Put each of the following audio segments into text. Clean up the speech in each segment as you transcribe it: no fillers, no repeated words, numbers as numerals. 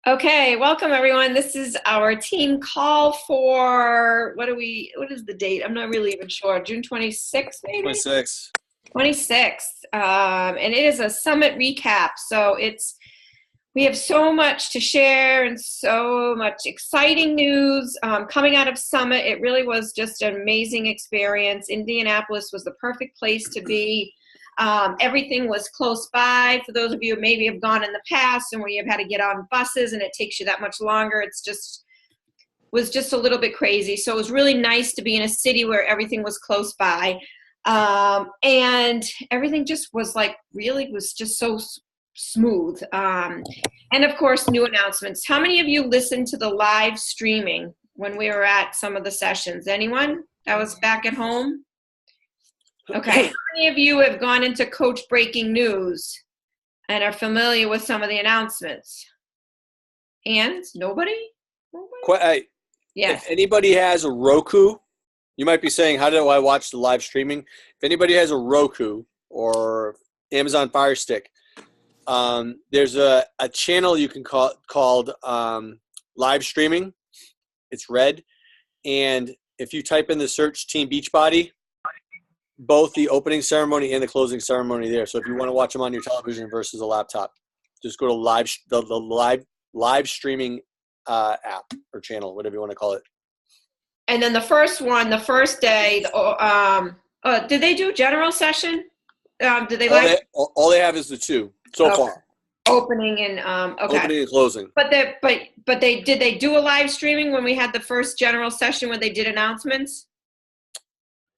Okay, welcome everyone. This is our team call for what is the date? I'm not really even sure. June 26th, maybe? 26. 26th. And it is a summit recap. So we have so much to share and so much exciting news coming out of Summit. It really was just an amazing experience. Indianapolis was the perfect place to be. Everything was close by. For those of you who maybe have gone in the past and where you've had to get on buses and it takes you that much longer, was just a little bit crazy. So it was really nice to be in a city where everything was close by. And everything just was just so smooth. And of course, new announcements. How many of you listened to the live streaming when we were at some of the sessions? Anyone that was back at home? Okay. How many of you have gone into Coach Breaking News and are familiar with some of the announcements? Hands? Nobody? Yes. If anybody has a Roku, you might be saying, how do I watch the live streaming? If anybody has a Roku or Amazon Fire Stick, there's a channel you can called live streaming. It's red. And if you type in the search Team Beachbody, both the opening ceremony and the closing ceremony there. So if you want to watch them on your television versus a laptop, just go to the live streaming app or channel, whatever you want to call it. And then the first day, did they do general session? Did they all they have is the two so far. Opening and Opening and closing. But did they do a live streaming when we had the first general session when they did announcements?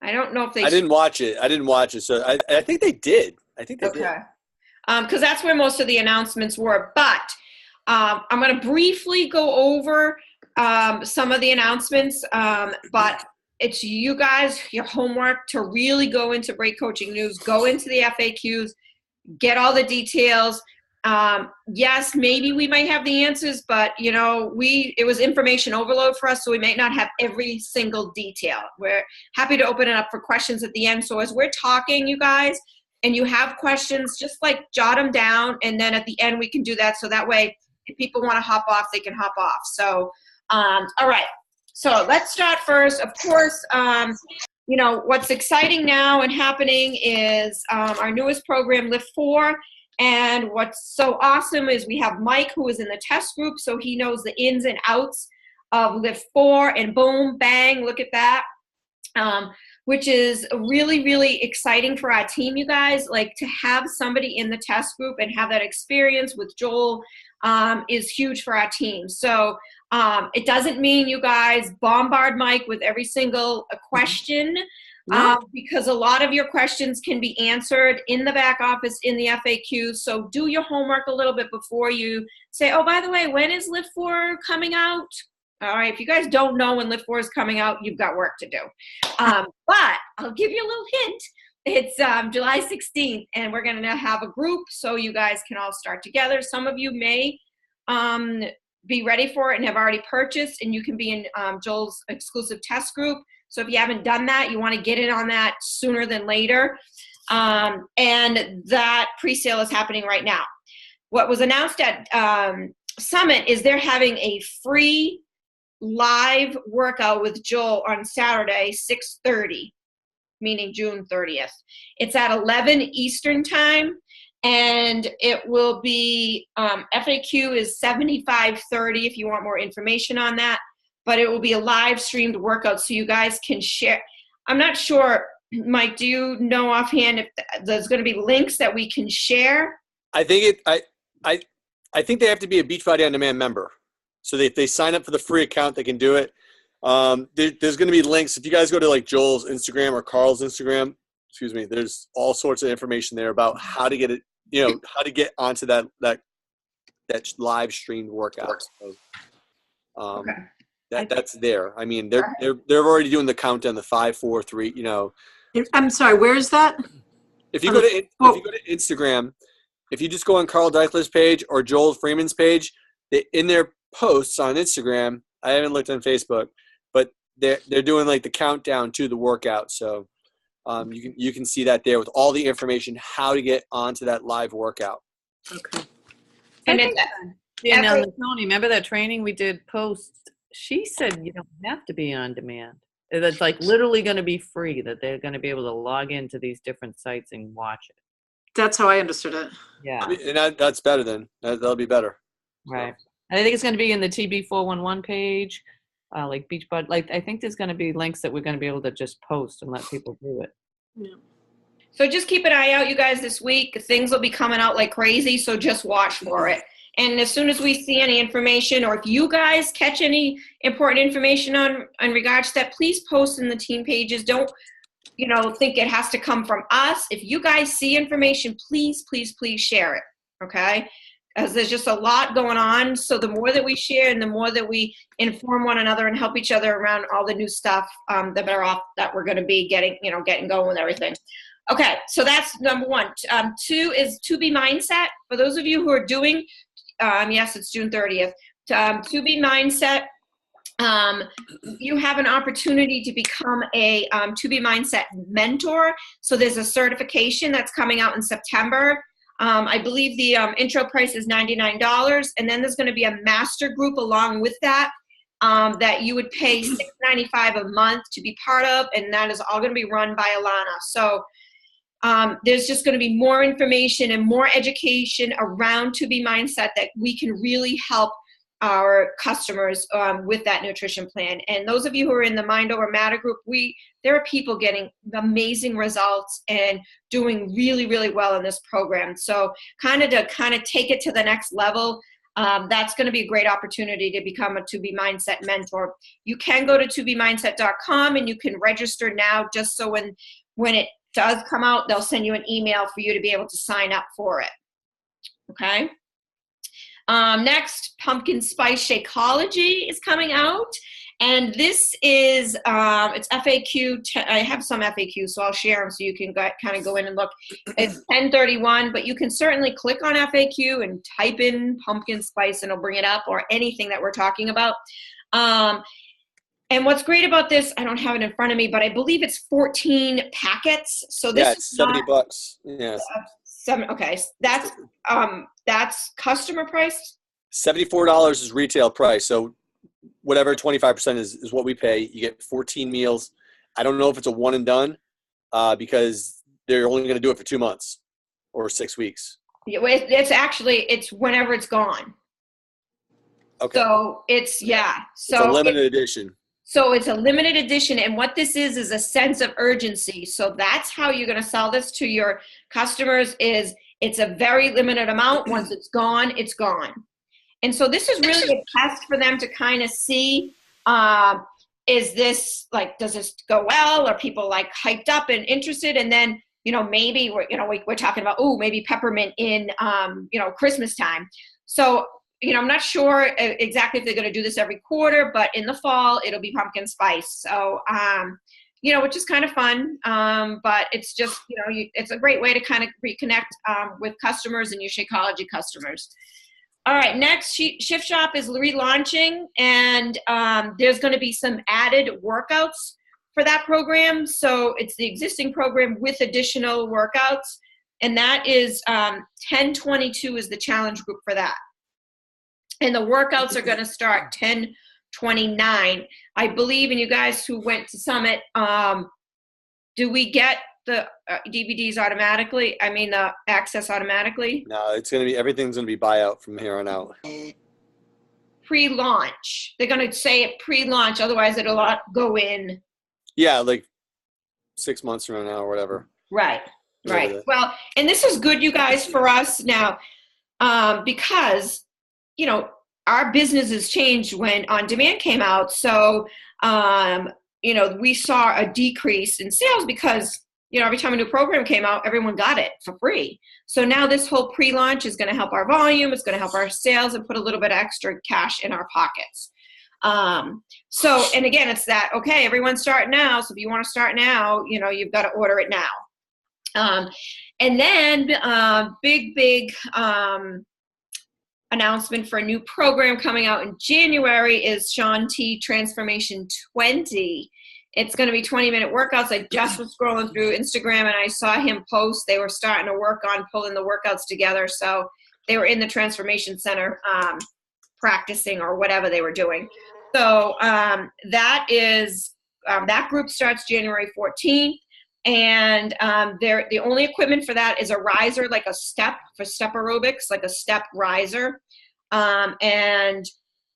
I don't know if they. I didn't watch it. So I think they did. I think they did. Okay. Because that's where most of the announcements were. But I'm going to briefly go over some of the announcements. But it's you guys, your homework to really go into Break Coaching News, go into the FAQs, get all the details. Yes, maybe we might have the answers, but it was information overload for us, so we might not have every single detail. We're happy to open it up for questions at the end. So as we're talking, you guys, and you have questions, just jot them down, and then at the end we can do that. So that way, if people want to hop off, they can hop off. So, all right. So let's start first. Of course, what's exciting now and happening is our newest program, Lift 4. And what's so awesome is we have Mike, who is in the test group, so he knows the ins and outs of Lift 4, and boom, bang, look at that, which is really, really exciting for our team, you guys. To have somebody in the test group and have that experience with Joel is huge for our team. So it doesn't mean you guys bombard Mike with every single question. Because a lot of your questions can be answered in the back office in the FAQs. So do your homework a little bit before you say, oh, by the way, when is Lift 4 coming out? All right, if you guys don't know when Lift 4 is coming out, you've got work to do. But I'll give you a little hint. It's July 16th, and we're going to have a group so you guys can all start together. Some of you may be ready for it and have already purchased, and you can be in Joel's exclusive test group. So if you haven't done that, you want to get in on that sooner than later. And that pre-sale is happening right now. What was announced at Summit is they're having a free live workout with Joel on Saturday, 6:30, meaning June 30th. It's at 11 Eastern time, and it will be, FAQ is 7530 if you want more information on that. But it will be a live streamed workout so you guys can share. I'm not sure, Mike, do you know offhand if there's going to be links that we can share? I think I think they have to be a Beachbody On Demand member. So if they sign up for the free account, they can do it. There's going to be links. If you guys go to Joel's Instagram or Carl's Instagram, there's all sorts of information there about how to get it, how to get onto that live streamed workout. So, okay. That's there. I mean, they're already doing the countdown, the 5, 4, 3. I'm sorry. Where is that? If you go to Instagram, if you just go on Carl Deichler's page or Joel Freeman's page, in their posts on Instagram, I haven't looked on Facebook, but they're doing the countdown to the workout. So you can see that there with all the information how to get onto that live workout. Okay. And And on the Tony, remember that training we did post? She said you don't have to be on demand. That's like literally going to be free, that they're going to be able to log into these different sites and watch it. That's how I understood it. Yeah. And that's better then. That'll be better. Right. And I think it's going to be in the TB411 page, like Beachbody. Like, I think there's going to be links that we're going to be able to just post and let people do it. Yeah. So just keep an eye out, you guys, this week. Things will be coming out like crazy, so just watch for it. And as soon as we see any information, or if you guys catch any important information on regards to that, please post in the team pages. Don't, think it has to come from us. If you guys see information, please, please, please share it, okay? As there's just a lot going on. So the more that we share and the more that we inform one another and help each other around all the new stuff, the better off that we're going to be getting going with everything. Okay, so that's number one. 2 is To Be Mindset. For those of you who are doing, yes, it's June 30th. To Be Mindset, you have an opportunity to become a To Be Mindset mentor. So there's a certification that's coming out in September. I believe the intro price is $99, and then there's going to be a master group along with that that you would pay $6.95 a month to be part of, and that is all going to be run by Alana. So there's just going to be more information and more education around To Be Mindset that we can really help our customers with that nutrition plan. And those of you who are in the Mind Over Matter group, there are people getting amazing results and doing really, really well in this program. So to take it to the next level, that's going to be a great opportunity to become a To Be Mindset mentor. You can go to tobemindset.com and you can register now, just so when it does come out, they'll send you an email for you to be able to sign up for it. Okay. Next, Pumpkin Spice Shakeology is coming out, and this is it's FAQ. I have some FAQs, so I'll share them so you can kind of go in and look. It's 1031, but you can certainly click on FAQ and type in pumpkin spice, and it'll bring it up, or anything that we're talking about. And what's great about this, I don't have it in front of me, but I believe it's 14 packets. So this it's $70. Yeah. Okay, that's customer price. $74 is retail price. So whatever 25% is what we pay. You get 14 meals. I don't know if it's a one and done because they're only going to do it for 2 months or 6 weeks. Yeah, it's whenever it's gone. Okay. So it's it's a limited edition. So it's a limited edition, and what this is a sense of urgency. So that's how you're going to sell this to your customers. It's a very limited amount. Once it's gone, it's gone. And so this is really a test for them to kind of see, is this does this go well? Are people hyped up and interested? And then, maybe we're talking about, maybe peppermint in, Christmas time. So, I'm not sure exactly if they're going to do this every quarter, but in the fall, it'll be pumpkin spice. So, which is kind of fun. But it's just, it's a great way to kind of reconnect with customers and your Shakeology customers. All right, next, Shift Shop is relaunching, and there's going to be some added workouts for that program. So it's the existing program with additional workouts, and that is 10/22 is the challenge group for that. And the workouts are going to start 10/29, I believe. And you guys who went to Summit, do we get the DVDs automatically? I mean, the access automatically? No, everything's going to be buyout from here on out. Pre-launch. They're going to say it pre-launch, otherwise it'll go in. Yeah, 6 months from now or whatever. Right. Well, and this is good, you guys, for us now, because our business has changed when On Demand came out. So, we saw a decrease in sales because, every time a new program came out, everyone got it for free. So now this whole pre-launch is going to help our volume. It's going to help our sales and put a little bit of extra cash in our pockets. And again, it's that, okay, everyone's starting now. So if you want to start now, you've got to order it now. And then big announcement for a new program coming out in January is Shaun T Transformation 20. It's going to be 20-minute workouts. I just was scrolling through Instagram and I saw him post. They were starting to work on pulling the workouts together. So they were in the transformation center practicing or whatever they were doing. So that group starts January 14th. And the only equipment for that is a riser, like a step for step aerobics, like a step riser. And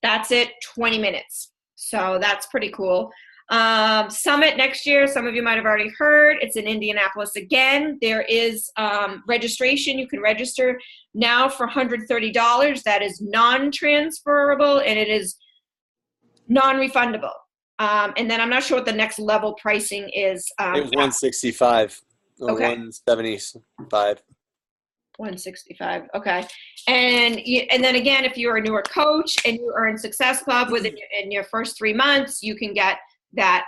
that's it, 20 minutes. So that's pretty cool. Summit next year, some of you might have already heard, it's in Indianapolis again. There is registration. You can register now for $130. That is non-transferable and it is non-refundable. And then I'm not sure what the next level pricing is. It was 165 or Okay. 175. 165. Okay. And then again, if you're a newer coach and you earn Success Club in your first 3 months, you can get that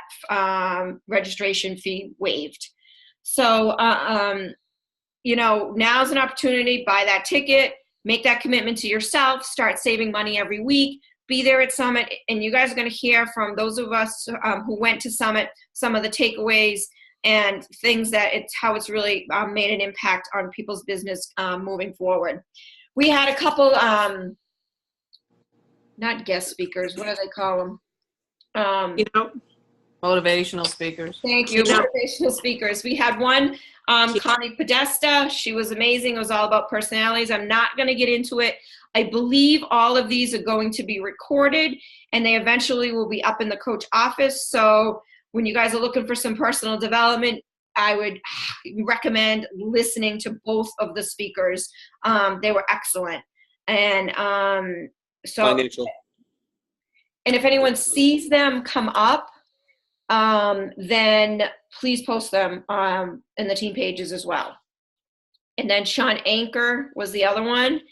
registration fee waived. So, now's an opportunity, buy that ticket, make that commitment to yourself, start saving money every week, be there at Summit. And you guys are going to hear from those of us who went to Summit, some of the takeaways and things how it's really made an impact on people's business moving forward. We had a couple, not guest speakers, what do they call them? Motivational speakers. Thank you, motivational speakers. We had one, Connie Podesta. She was amazing. It was all about personalities. I'm not going to get into it. I believe all of these are going to be recorded and they eventually will be up in the coach office. So when you guys are looking for some personal development, I would recommend listening to both of the speakers. They were excellent. And Financial. And if anyone sees them come up, then please post them in the team pages as well. And then Sean Anker was the other one.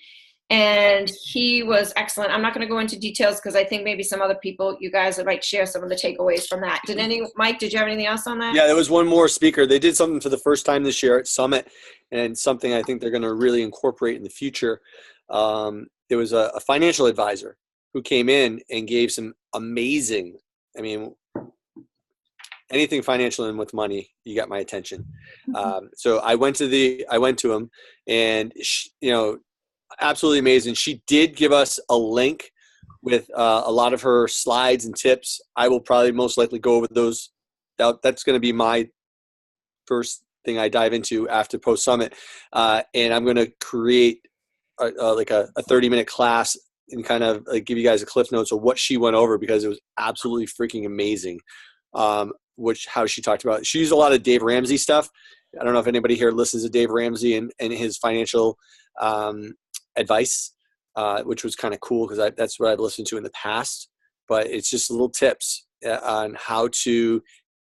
And he was excellent. I'm not going to go into details because I think maybe some other people, you guys might share some of the takeaways from that. Mike, did you have anything else on that? Yeah, there was one more speaker. They did something for the first time this year at Summit, and something I think they're going to really incorporate in the future. There was a financial advisor who came in and gave some amazing, anything financial and with money, you got my attention. So I went to him, and absolutely amazing. She did give us a link with a lot of her slides and tips. I will probably most likely go over those. That's going to be my first thing I dive into after post summit. And I'm going to create a 30-minute class and kind of give you guys a cliff notes of what she went over, because it was absolutely freaking amazing. How she talked about it. She used a lot of Dave Ramsey stuff. I don't know if anybody here listens to Dave Ramsey and his financial advice, which was kind of cool because that's what I've listened to in the past. But it's just little tips on how to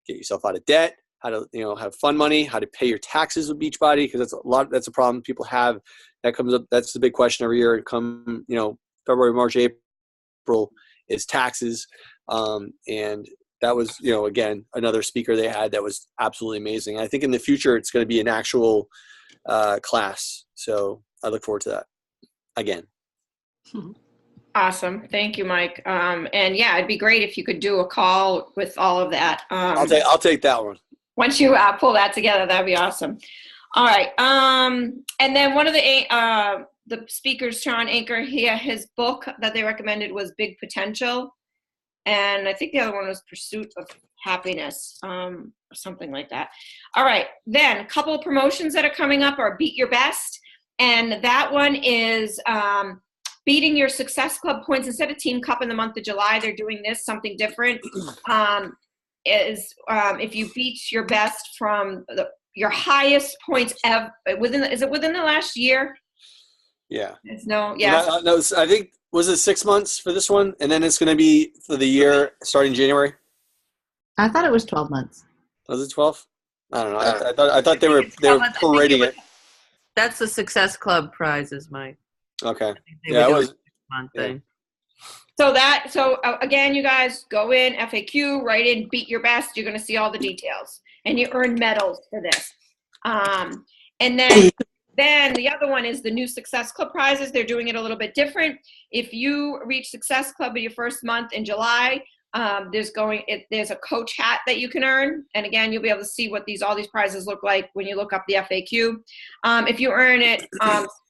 get yourself out of debt, how to have fun money, how to pay your taxes with Beachbody, because that's a problem people have. That comes up. That's the big question every year. February, March, April is taxes, and that was again another speaker they had that was absolutely amazing. I think in the future it's going to be an actual class, so I look forward to that again. Awesome. Thank you, Mike. And yeah, it'd be great if you could do a call with all of that. I'll take that one. Once you pull that together, that'd be awesome. All right. And then one of the speakers, Sean Anker, his book that they recommended was Big Potential. And I think the other one was Pursuit of Happiness, or something like that. All right. Then a couple of promotions that are coming up are Beat Your Best. And that one is beating your Success Club points. Instead of Team Cup in the month of July, they're doing something different. If you beat your best from your highest points ever, is it within the last year? Yeah. No, I think, was it 6 months for this one? And then it's going to be for the year starting January? I thought it was 12 months. Was it 12? I don't know. I thought they were prorating it. That's the Success Club prizes, Mike. Okay. Yeah, it was. Thing. So again, you guys go in FAQ, write in Beat Your Best. You're going to see all the details, and you earn medals for this. And then the other one is the new Success Club prizes. They're doing it a little bit different. If you reach Success Club in your first month in July, there's a coach hat that you can earn. And again, you'll be able to see what all these prizes look like when you look up the FAQ. If you earn it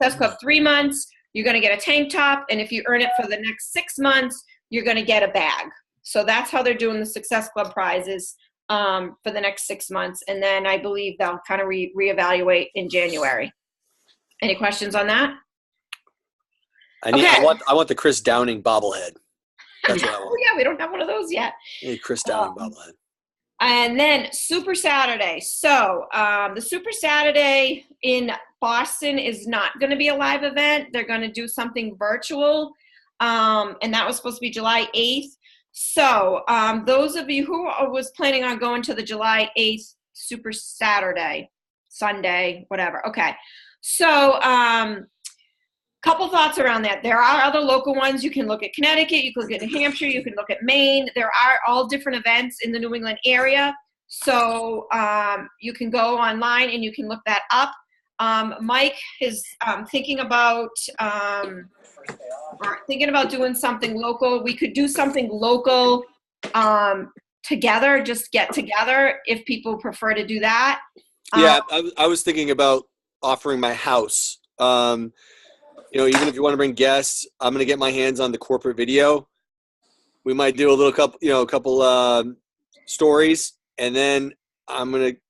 Success Club 3 months, you're going to get a tank top. And if you earn it for the next 6 months, you're going to get a bag. So that's how they're doing the Success Club prizes for the next 6 months. And then I believe they'll kind of reevaluate in January. Any questions on that? I want the Chris Downing bobblehead. That's what I Oh want. yeah, we don't have one of those yet. Hey, Chris Downing bobblehead. And then Super Saturday. So the Super Saturday in Boston is not going to be a live event. They're going to do something virtual. And that was supposed to be July 8th. So those of you who was planning on going to the July 8th Super Saturday, Sunday, whatever. Okay. So couple thoughts around that. There are other local ones. You can look at Connecticut, you can look at New Hampshire, you can look at Maine. There are all different events in the New England area. So you can go online and you can look that up. Mike is thinking about doing something local. We could do something local together, just get together if people prefer to do that. Yeah, I was thinking about offering my house. Even if you want to bring guests, I'm going to get my hands on the corporate video. We might do a couple stories, and then I'm going to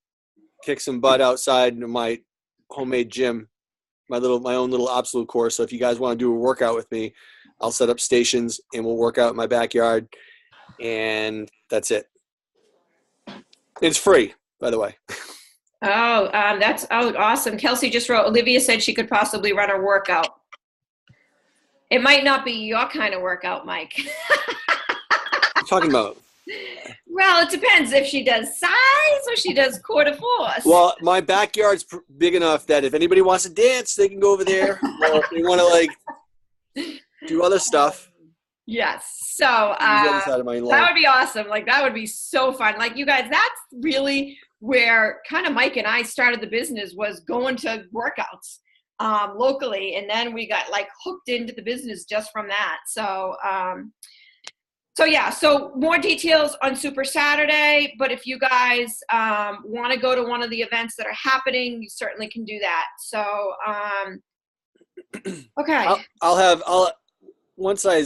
kick some butt outside in my homemade gym, my own little Absolute course. So if you guys want to do a workout with me, I'll set up stations and we'll work out in my backyard, and that's it. It's free, by the way. That's awesome. Kelsey just wrote, Olivia said she could possibly run a workout. It might not be your kind of workout, Mike. What are you talking about? Well, it depends if she does size or she does quarter force. Well, my backyard's big enough that if anybody wants to dance, they can go over there. Or if they want to do other stuff. Yes. So the other side of my lawn. that would be awesome. That would be so fun. You guys, that's really where kind of Mike and I started the business, was going to workouts locally. And then we got hooked into the business just from that. So more details on Super Saturday, but if you guys want to go to one of the events that are happening, you certainly can do that. So, okay. I'll once I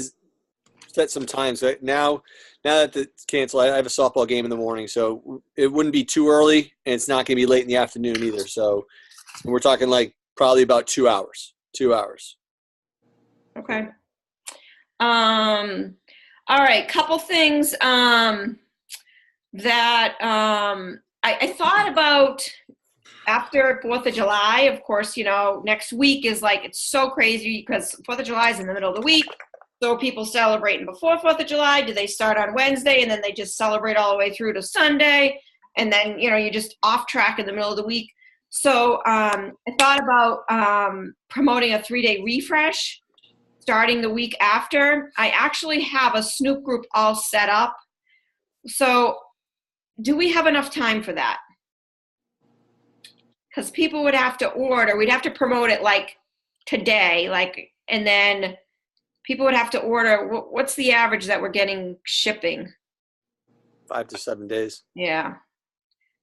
set some time. So now that it's canceled, I have a softball game in the morning, so it wouldn't be too early, and it's not going to be late in the afternoon either. So we're talking probably about 2 hours. 2 hours. Okay. All right. Couple things that I thought about after 4th of July. Of course, next week is it's so crazy because 4th of July is in the middle of the week. So people celebrating before 4th of July. Do they start on Wednesday and then they just celebrate all the way through to Sunday? And then, you're just off track in the middle of the week. So I thought about promoting a 3-day refresh starting the week after. I actually have a Snoop group all set up. So do we have enough time for that? Because people would have to order. We'd have to promote it today, and then people would have to order. What's the average that we're getting shipping? 5 to 7 days. Yeah.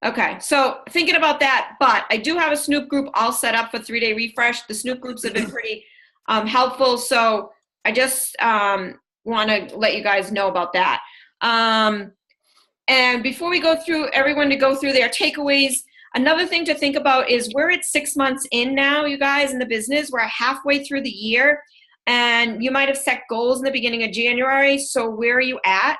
Okay, so thinking about that, but I do have a Snoop group all set up for 3-day refresh. The Snoop groups have been pretty helpful, so I just want to let you guys know about that. And before we go through, everyone to go through their takeaways, another thing to think about is we're at 6 months in now, you guys, in the business. We're halfway through the year, and you might have set goals in the beginning of January, so where are you at?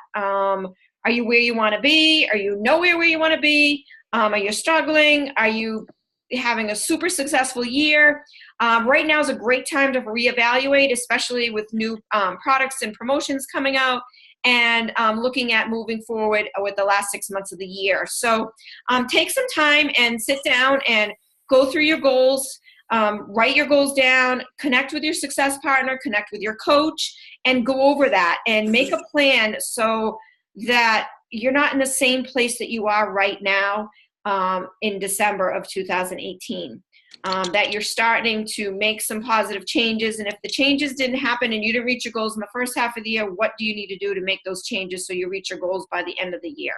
Are you where you want to be? Are you nowhere where you want to be? Are you struggling? Are you having a super successful year? Right now is a great time to reevaluate, especially with new products and promotions coming out, and looking at moving forward with the last 6 months of the year. So take some time and sit down and go through your goals, write your goals down, connect with your success partner, connect with your coach, and go over that and make a plan so that you're not in the same place that you are right now in December of 2018. That you're starting to make some positive changes. And if the changes didn't happen and you didn't reach your goals in the first half of the year, what do you need to do to make those changes so you reach your goals by the end of the year?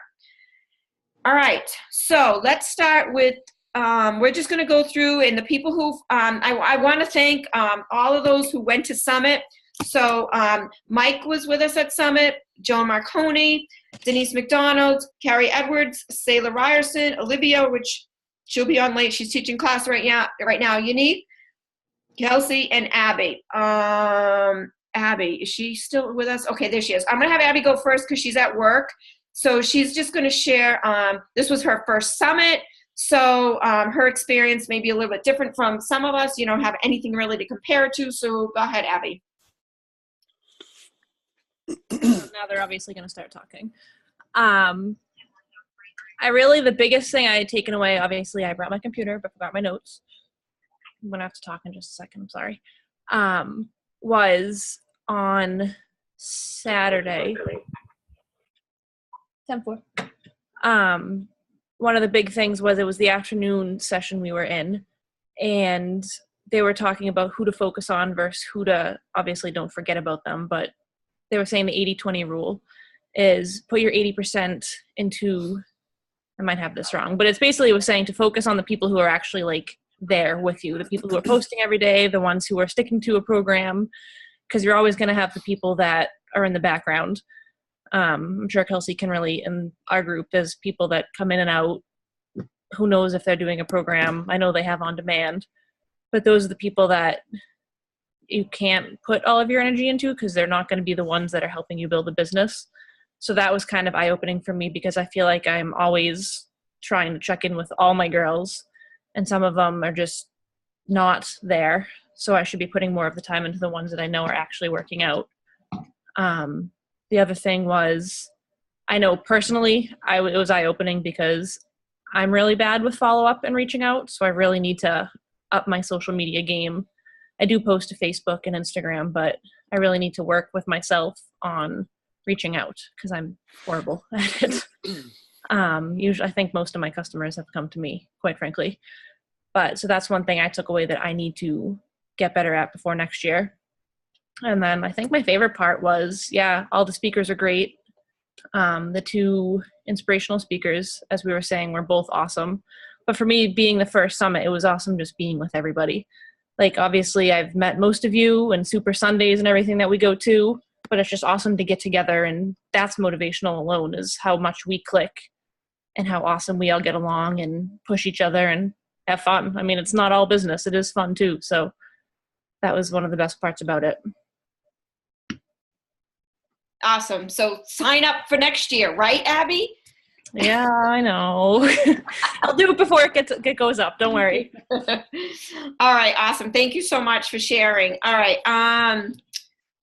All right, so let's start with we're just going to go through, and the people who I want to thank all of those who went to Summit. So Mike was with us at Summit, Joan Marconi, Denise McDonald, Carrie Edwards, Sayla Ryerson, Olivia, which she'll be on late. She's teaching class right now. Unique, Kelsey, and Abby. Abby, is she still with us? Okay, there she is. I'm going to have Abby go first because she's at work. So she's just going to share, this was her first Summit. So her experience may be a little bit different from some of us. You don't have anything really to compare it to. So go ahead, Abby. Now they're obviously going to start talking. The biggest thing I had taken away, obviously I brought my computer but forgot my notes. I'm going to have to talk in just a second, I'm sorry. Was on Saturday. 10-4. One of the big things was it was the afternoon session we were in, and they were talking about who to focus on versus who to, obviously don't forget about them, but they were saying the 80-20 rule is put your 80% into, I might have this wrong, but it's basically it was saying to focus on the people who are actually like there with you, the people who are posting every day, the ones who are sticking to a program, because you're always going to have the people that are in the background. I'm sure Kelsey can relate. In our group, there's people that come in and out. Who knows if they're doing a program? I know they have on demand, but those are the people that you can't put all of your energy into because they're not going to be the ones that are helping you build a business. So that was kind of eye-opening for me because I feel like I'm always trying to check in with all my girls, and some of them are just not there. So I should be putting more of the time into the ones that I know are actually working out. The other thing was, I know personally, it was eye-opening because I'm really bad with follow-up and reaching out, so I really need to up my social media game. I do post to Facebook and Instagram, but I really need to work with myself on reaching out because I'm horrible at it. Usually, I think most of my customers have come to me, quite frankly. But so that's one thing I took away that I need to get better at before next year. And then I think my favorite part was, all the speakers are great. The two inspirational speakers, as we were saying, were both awesome. But for me, being the first Summit, it was awesome just being with everybody. Like, obviously, I've met most of you and Super Sundays and everything that we go to, but it's just awesome to get together. And that's motivational alone, is how much we click and how awesome we all get along and push each other and have fun. I mean, it's not all business. It is fun, too. So that was one of the best parts about it. Awesome. So sign up for next year, right, Abby? Yeah, I know. I'll do it before it goes up. Don't worry. All right. Awesome. Thank you so much for sharing. All right.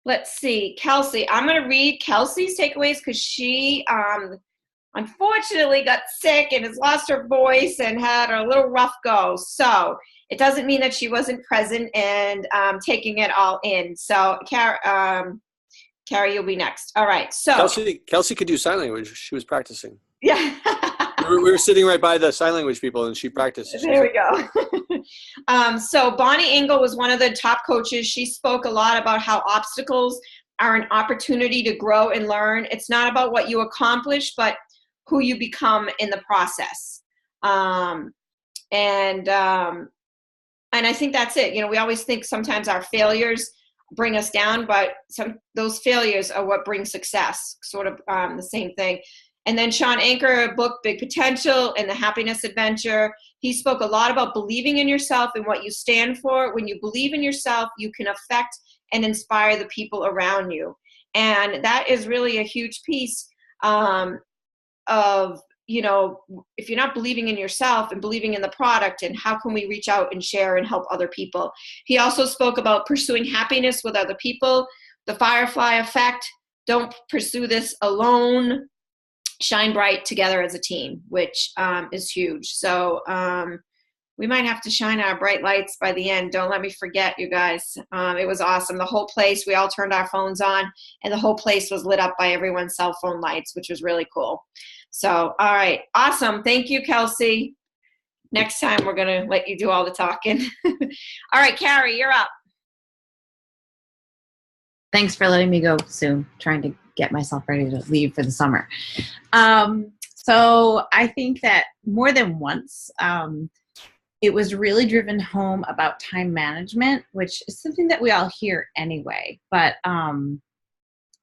Let's see. Kelsey. I'm going to read Kelsey's takeaways because she unfortunately got sick and has lost her voice and had a little rough go. So it doesn't mean that she wasn't present and taking it all in. So, Carrie, you'll be next. All right. So Kelsey could do sign language. She was practicing. Yeah. we were sitting right by the sign language people, and she practiced. There we go. So Bonnie Engel was one of the top coaches. She spoke a lot about how obstacles are an opportunity to grow and learn. It's not about what you accomplish, but who you become in the process. And I think that's it. You know, we always think sometimes our failures bring us down, but those failures are what bring success, sort of the same thing. And then Sean Anker, book Big Potential and the Happiness Adventure. He spoke a lot about believing in yourself and what you stand for. When you believe in yourself, you can affect and inspire the people around you. And that is really a huge piece of, you know, if you're not believing in yourself and believing in the product, and how can we reach out and share and help other people? He also spoke about pursuing happiness with other people, the Firefly effect. Don't pursue this alone. Shine bright together as a team, which is huge. So we might have to shine our bright lights by the end. Don't let me forget, you guys. It was awesome. The whole place, we all turned our phones on, and the whole place was lit up by everyone's cell phone lights, which was really cool. So, all right. Awesome. Thank you, Kelsey. Next time, we're going to let you do all the talking. All right, Carrie, you're up. Thanks for letting me go soon. Trying to get myself ready to leave for the summer. So I think that more than once, it was really driven home about time management, which is something that we all hear anyway. But I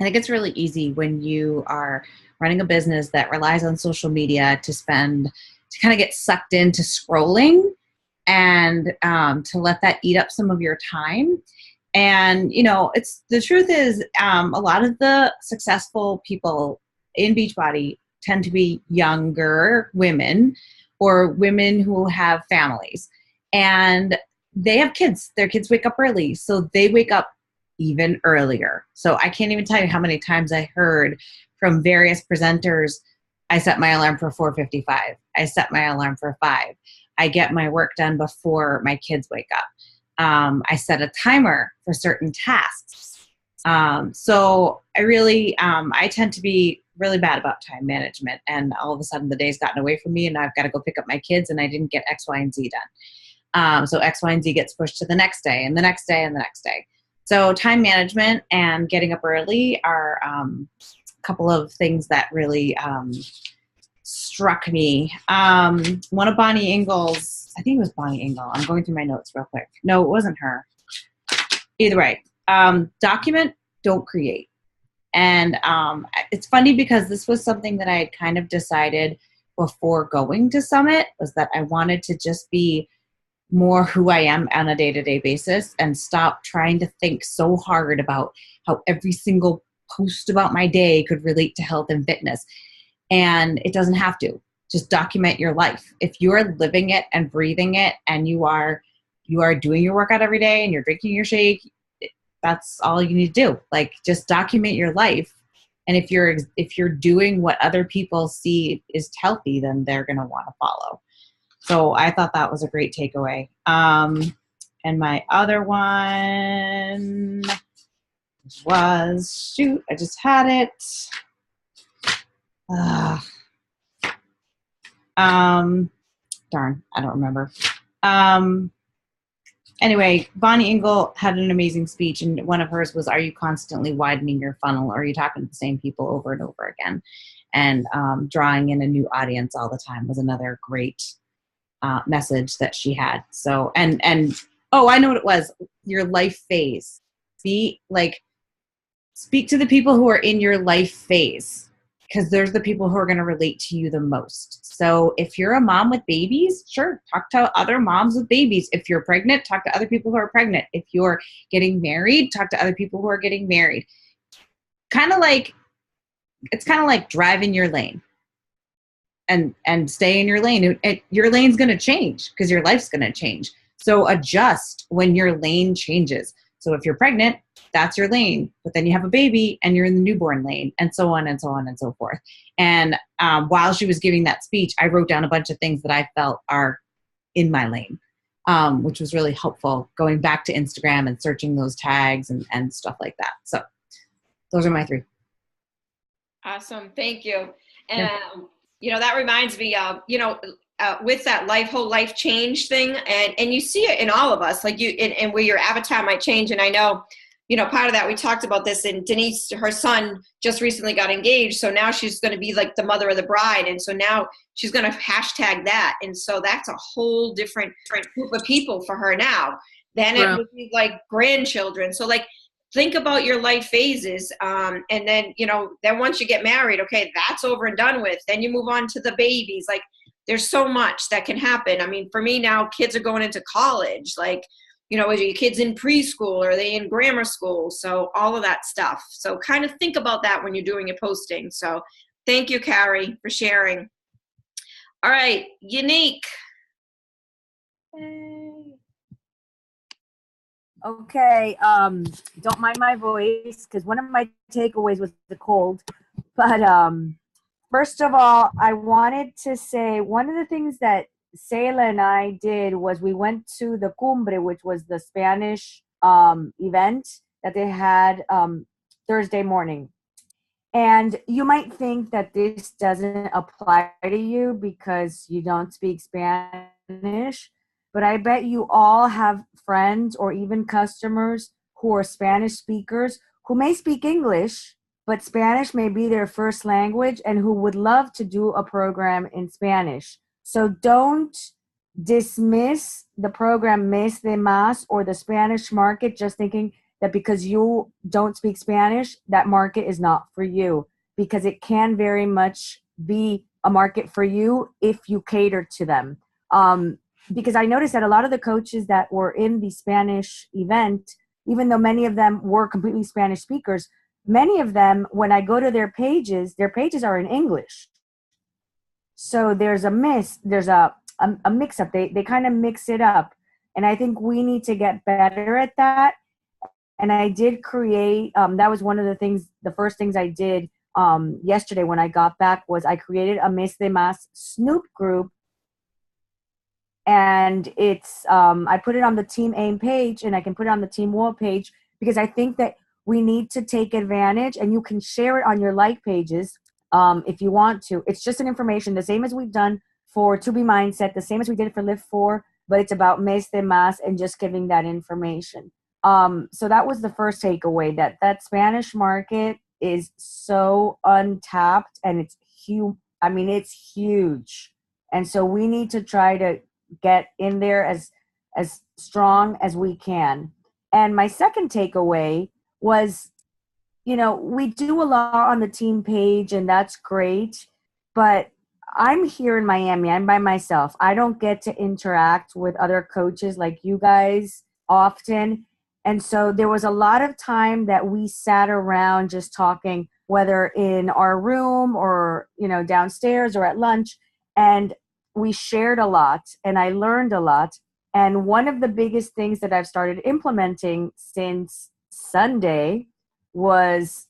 think it's really easy when you are running a business that relies on social media to kind of get sucked into scrolling and to let that eat up some of your time. And, it's the truth is a lot of the successful people in Beachbody tend to be younger women or women who have families. And they have kids. Their kids wake up early. So they wake up even earlier. So I can't even tell you how many times I heard from various presenters, I set my alarm for 4:55. I set my alarm for 5. I get my work done before my kids wake up. I set a timer for certain tasks. So I really, I tend to be really bad about time management, and all of a sudden the day's gotten away from me and I've got to go pick up my kids and I didn't get X, Y, and Z done. So X, Y, and Z gets pushed to the next day and the next day and the next day. So time management and getting up early are a couple of things that really struck me. One of Bonnie Ingles, I think it was Bonnie Ingle. I'm going through my notes real quick. No, it wasn't her. Either way, document, don't create. And it's funny because this was something that I had kind of decided before going to Summit, was that I wanted to just be more who I am on a day-to-day basis and stop trying to think so hard about how every single post about my day could relate to health and fitness. And it doesn't have to. Just document your life. If you are living it and breathing it and you are doing your workout every day and you're drinking your shake, that's all you need to do. Like, just document your life. And if you're doing what other people see is healthy, then they're going to want to follow. So I thought that was a great takeaway. And my other one was, shoot, I just had it. Darn, I don't remember. Anyway, Bonnie Ingle had an amazing speech, and one of hers was, are you constantly widening your funnel, or are you talking to the same people over and over again? And drawing in a new audience all the time was another great message that she had. So, and oh, I know what it was. Your life phase. Speak to the people who are in your life phase, because there's the people who are going to relate to you the most. So if you're a mom with babies, sure, talk to other moms with babies. If you're pregnant, talk to other people who are pregnant. If you're getting married, talk to other people who are getting married. It's kind of like drive in your lane and stay in your lane. Your lane's going to change because your life's going to change. So adjust when your lane changes. So if you're pregnant, that's your lane, but then you have a baby and you're in the newborn lane, and so on and so on and so forth. And while she was giving that speech, I wrote down a bunch of things that I felt are in my lane, which was really helpful, going back to Instagram and searching those tags and stuff like that. So those are my 3. Awesome. Thank you. And, that reminds me of, with that whole life change thing, and you see it in all of us, like and where your avatar might change. And I know, part of that, we talked about this, and Denise, her son just recently got engaged. So now she's going to be like the mother of the bride. And so now she's going to hashtag that. And so that's a whole different group of people for her now. Then it would be like grandchildren. So think about your life phases. And then, then once you get married, okay, that's over and done with. Then you move on to the babies. Like, there's so much that can happen. I mean, for me now, kids are going into college. Like, are your kids in preschool? Or are they in grammar school? So all of that stuff. So kind of think about that when you're doing your posting. So thank you, Carrie, for sharing. All right, Unique. Okay, don't mind my voice because one of my takeaways was the cold. But first of all, I wanted to say one of the things that Sayla and I did was we went to the Cumbre, which was the Spanish event that they had Thursday morning. And you might think that this doesn't apply to you because you don't speak Spanish, but I bet you all have friends or even customers who are Spanish speakers who may speak English, but Spanish may be their first language and who would love to do a program in Spanish. So don't dismiss the program Mes de Mas or the Spanish market, just thinking that because you don't speak Spanish, that market is not for you, because it can very much be a market for you if you cater to them. Because I noticed that a lot of the coaches that were in the Spanish event, even though many of them were completely Spanish speakers, many of them, when I go to their pages are in English. So there's a mix up. They kind of mix it up. And I think we need to get better at that. And I did create, that was one of the first things I did yesterday when I got back, was I created a Mes de Mas Snoop group. And it's, I put it on the Team AIM page, and I can put it on the Team WOA page, because I think that we need to take advantage, and you can share it on your like pages if you want to. It's just an information, the same as we've done for To Be Mindset, the same as we did for Live 4, but it's about Mes de Mas and just giving that information. So that was the first takeaway, that Spanish market is so untapped, and it's huge. I mean, it's huge. And so we need to try to get in there as strong as we can. And my second takeaway was, we do a lot on the team page, and that's great, but I'm here in Miami. I'm by myself. I don't get to interact with other coaches like you guys often. And so there was a lot of time that we sat around just talking, whether in our room or, downstairs or at lunch. And we shared a lot, and I learned a lot. And one of the biggest things that I've started implementing since Sunday was,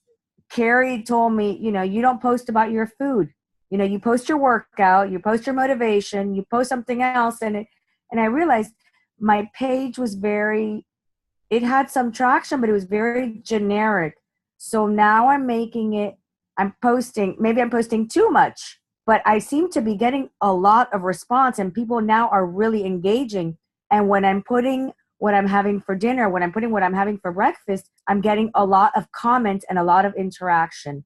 Carrie told me, you don't post about your food. You post your workout, you post your motivation, you post something else. And I realized my page was it had some traction, but it was very generic. So now I'm posting too much, but I seem to be getting a lot of response, and people now are really engaging. And when I'm putting what I'm having for dinner, when I'm putting what I'm having for breakfast, I'm getting a lot of comments and a lot of interaction.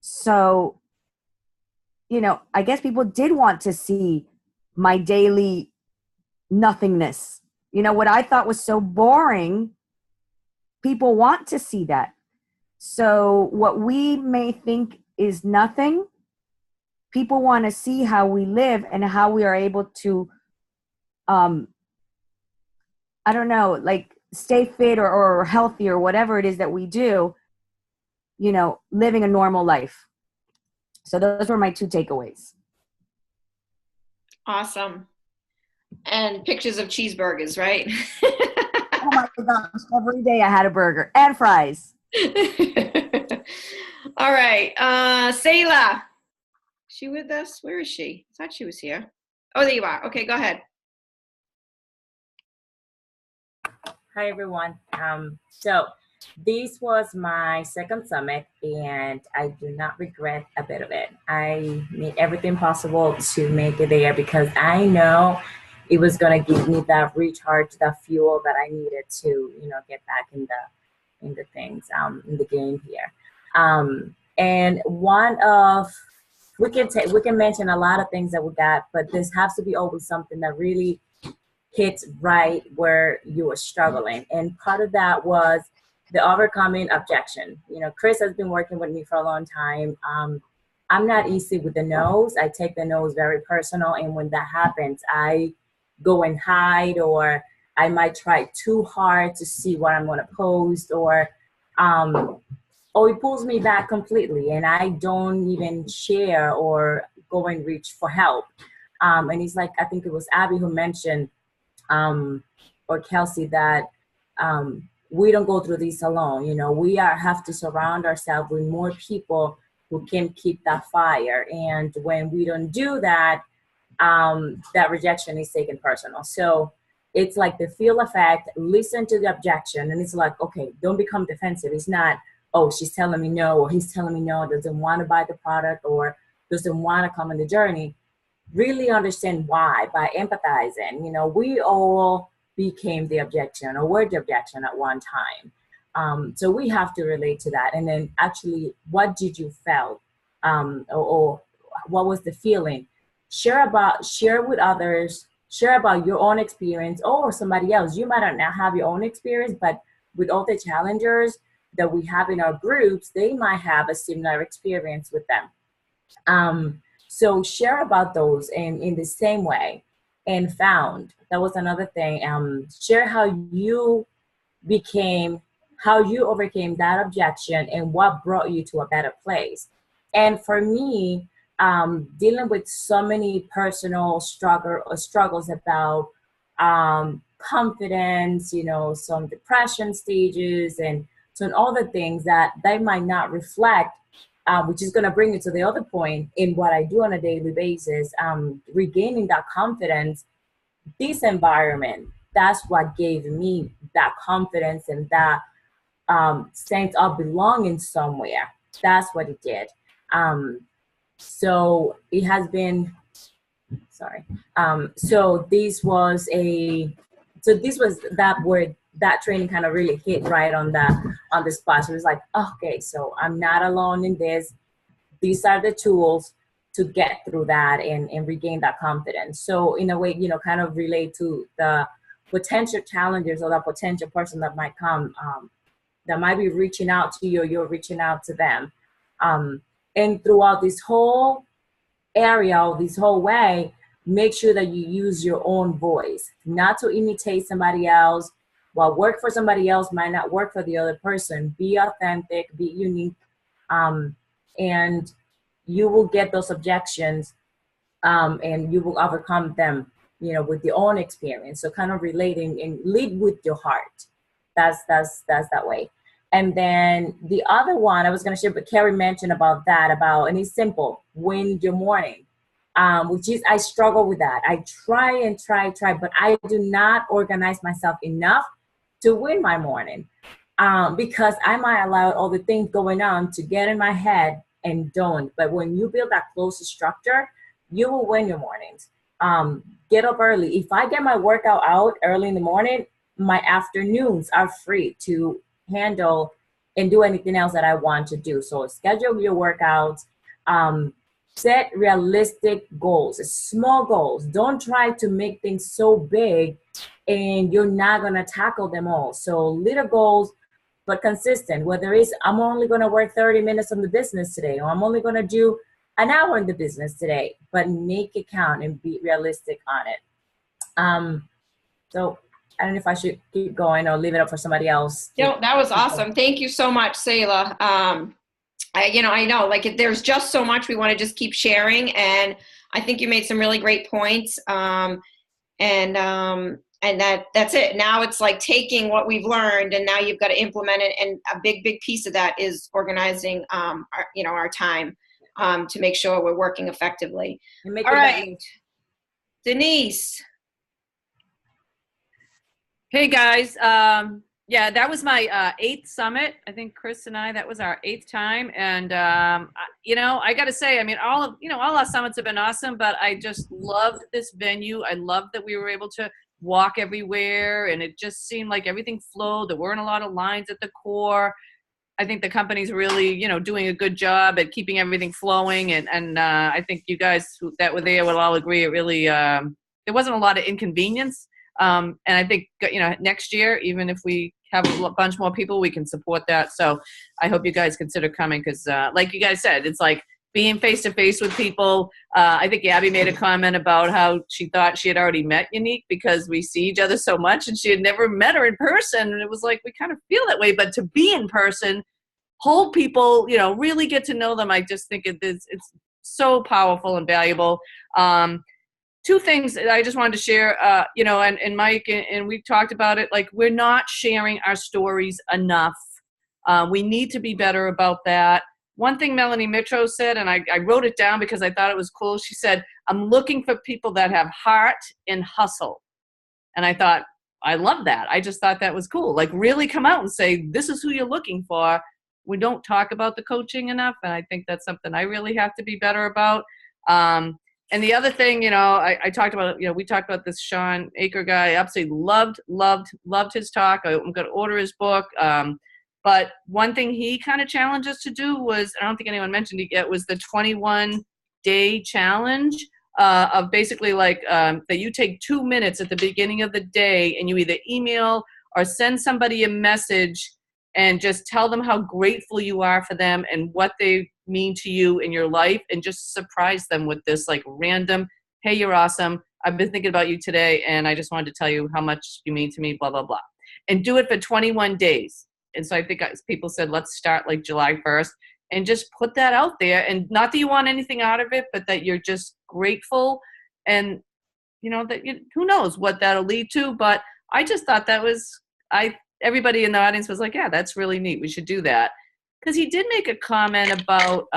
So, I guess people did want to see my daily nothingness. What I thought was so boring, people want to see that. So what we may think is nothing, people want to see how we live and how we are able to, stay fit or healthy or whatever it is that we do, living a normal life. So those were my two takeaways. Awesome. And pictures of cheeseburgers, right? Oh my gosh, every day I had a burger and fries. All right. Sayla. She with us? Where is she? I thought she was here. Oh, there you are. Okay, go ahead. Hi, everyone. So this was my second summit, and I do not regret a bit of it. I made everything possible to make it there because I know it was going to give me that recharge, that fuel that I needed to, get back in the things, in the game here. And we can mention a lot of things that we got, but this has to be always something that really hits right where you were struggling. And part of that was the overcoming objection. Chris has been working with me for a long time. I'm not easy with the no's. I take the no's very personal. And when that happens, I go and hide, or I might try too hard to see what I'm going to post, or it pulls me back completely. And I don't even share or go and reach for help. And he's like, I think it was Abby who mentioned, or Kelsey, that we don't go through this alone. We have to surround ourselves with more people who can keep that fire. And when we don't do that, that rejection is taken personal. So it's like the feel effect, listen to the objection. And it's like, okay, don't become defensive. It's not, oh, she's telling me no, or he's telling me no, doesn't want to buy the product or doesn't want to come on the journey. Really understand why by empathizing. We all became the objection, or were the objection at one time. So we have to relate to that. And then actually, what did you felt? Or what was the feeling? Share with others, share about your own experience or somebody else. You might not have your own experience, but with all the challengers that we have in our groups, they might have a similar experience with them. So share about those in the same way. And found, that was another thing. Share how you overcame that objection and what brought you to a better place. And for me, dealing with so many personal struggles about confidence, some depression stages and all the things that they might not reflect, which is going to bring me to the other point in what I do on a daily basis, regaining that confidence. This environment, that's what gave me that confidence and that sense of belonging somewhere. That's what it did. So it has been, so this was that word, that training kind of really hit right on the spot. So it was like, okay, so I'm not alone in this. These are the tools to get through that and regain that confidence. So in a way, kind of relate to the potential challengers or the potential person that might come, that might be reaching out to you, or you're reaching out to them. And throughout this whole area, or this whole way, make sure that you use your own voice, not to imitate somebody else. What worked for somebody else might not work for the other person. Be authentic, be unique, and you will get those objections, and you will overcome them, with your own experience. So kind of relating and lead with your heart. That's that way. And then the other one I was going to share, but Carrie mentioned about, and it's simple, win your morning. Which is, I struggle with that. I try, but I do not organize myself enough to win my morning, because I might allow all the things going on to get in my head and don't. But when you build that close structure, you will win your mornings. Get up early. If I get my workout out early in the morning, my afternoons are free to handle and do anything else that I want to do. So schedule your workouts. Set realistic goals, small goals. Don't try to make things so big and you're not going to tackle them all. So little goals, but consistent. Whether it's, I'm only going to work 30 minutes on the business today, or I'm only going to do an hour in the business today, but make it count and be realistic on it. So I don't know if I should keep going or leave it up for somebody else. That was awesome. Thank you so much, Selah. I know, like, there's just so much we want to just keep sharing, and I think you made some really great points. And that's it. Now it's like taking what we've learned, and now you've got to implement it. And a big piece of that is organizing, our time, to make sure we're working effectively. All right, Denise. Hey guys, yeah, that was my 8th summit. I think Chris and I, that was our 8th time. And, I got to say, I mean, all our summits have been awesome, but I just loved this venue. I loved that we were able to walk everywhere, and it just seemed like everything flowed. There weren't a lot of lines at the core. I think the company's really, doing a good job at keeping everything flowing. And I think you guys that were there will all agree it really, there wasn't a lot of inconvenience. And I think, next year, even if we have a bunch more people, we can support that. So I hope you guys consider coming, because like you guys said, it's like being face-to-face with people. I think Abby made a comment about how she thought she had already met Unique because we see each other so much, and she had never met her in person. And it was like, we kind of feel that way, but to be in person, hold people, really get to know them. I just think it's so powerful and valuable. 2 things that I just wanted to share, and Mike, and we've talked about it, like, we're not sharing our stories enough. We need to be better about that. One thing Melanie Mitro said, and I wrote it down because I thought it was cool. She said, I'm looking for people that have heart and hustle. And I thought, I love that. I just thought that was cool. Like, really come out and say, this is who you're looking for. We don't talk about the coaching enough, and I think that's something I really have to be better about. And the other thing, I talked about, we talked about this Sean Aker guy. I absolutely loved his talk. I'm going to order his book. But one thing he kind of challenged us to do was, I don't think anyone mentioned it yet, was the 21-day challenge. of basically like that you take 2 minutes at the beginning of the day and you either email or send somebody a message and just tell them how grateful you are for them and what they mean to you in your life, and just surprise them with this like random, hey, you're awesome. I've been thinking about you today and I just wanted to tell you how much you mean to me, blah, blah, blah. And do it for 21 days. And so I think people said, let's start like July 1st and just put that out there. And not that you want anything out of it, but that you're just grateful. And, you know, that who knows what that'll lead to. But I just thought that was, everybody in the audience was like, yeah, that's really neat. We should do that. Because he did make a comment about